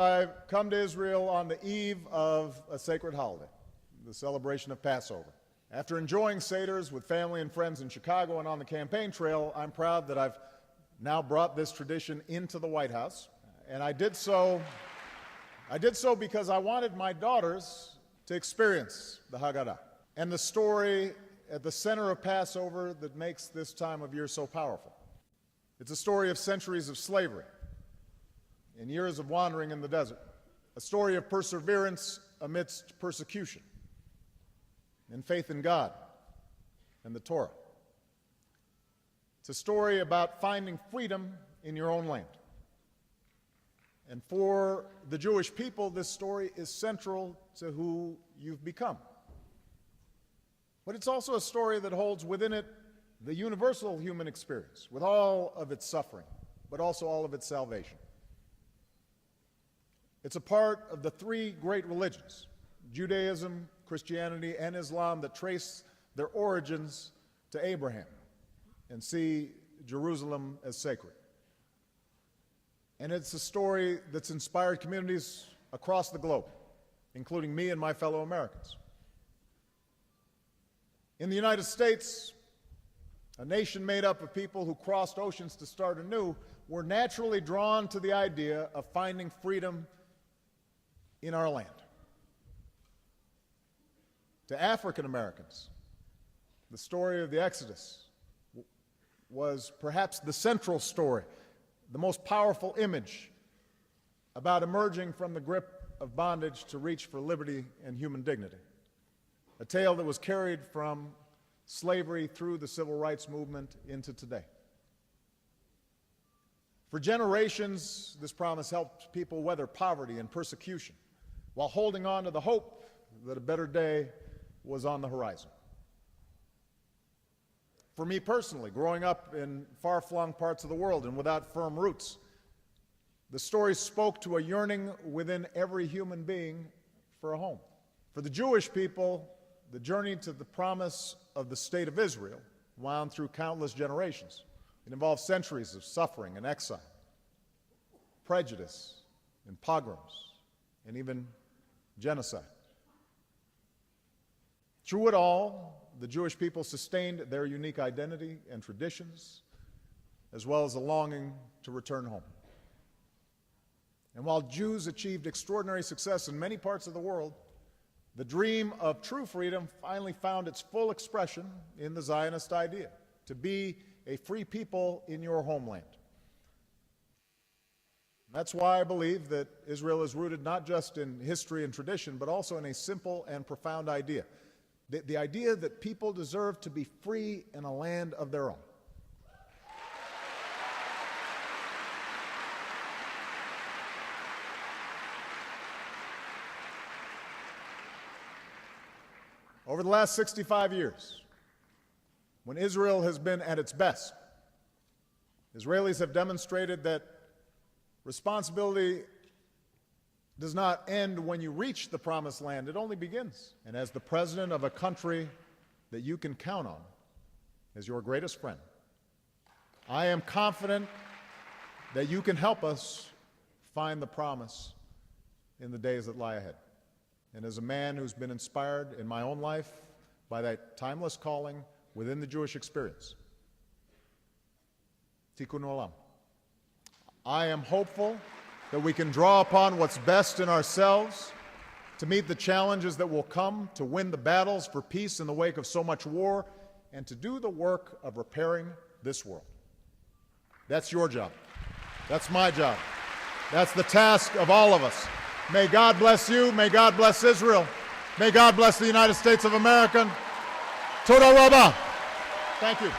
I've come to Israel on the eve of a sacred holiday, the celebration of Passover. After enjoying Seders with family and friends in Chicago and on the campaign trail, I'm proud that I've now brought this tradition into the White House. And I did so because I wanted my daughters to experience the Haggadah and the story at the center of Passover that makes this time of year so powerful. It's a story of centuries of slavery and years of wandering in the desert, a story of perseverance amidst persecution, and faith in God and the Torah. It's a story about finding freedom in your own land. And for the Jewish people, this story is central to who you've become. But it's also a story that holds within it the universal human experience, with all of its suffering, but also all of its salvation. It's a part of the three great religions, Judaism, Christianity, and Islam, that trace their origins to Abraham and see Jerusalem as sacred. And it's a story that's inspired communities across the globe, including me and my fellow Americans. In the United States, a nation made up of people who crossed oceans to start anew, we're naturally drawn to the idea of finding freedom in our land. To African Americans, the story of the Exodus was perhaps the central story, the most powerful image about emerging from the grip of bondage to reach for liberty and human dignity. A tale that was carried from slavery through the civil rights movement into today. For generations, this promise helped people weather poverty and persecution while holding on to the hope that a better day was on the horizon. For me personally, growing up in far-flung parts of the world and without firm roots, the story spoke to a yearning within every human being for a home. For the Jewish people, the journey to the promise of the State of Israel wound through countless generations. It involved centuries of suffering and exile, prejudice and pogroms, and even genocide. Through it all, the Jewish people sustained their unique identity and traditions, as well as a longing to return home. And while Jews achieved extraordinary success in many parts of the world, the dream of true freedom finally found its full expression in the Zionist idea, to be a free people in your homeland. That's why I believe that Israel is rooted not just in history and tradition, but also in a simple and profound idea. The idea that people deserve to be free in a land of their own. Over the last 65 years, when Israel has been at its best, Israelis have demonstrated that responsibility does not end when you reach the promised land. It only begins. And as the president of a country that you can count on as your greatest friend, I am confident that you can help us find the promise in the days that lie ahead. And as a man who's been inspired in my own life by that timeless calling within the Jewish experience, Tikkun Olam, I am hopeful that we can draw upon what's best in ourselves to meet the challenges that will come, to win the battles for peace in the wake of so much war, and to do the work of repairing this world. That's your job. That's my job. That's the task of all of us. May God bless you. May God bless Israel. May God bless the United States of America. Toda Rabah. Thank you.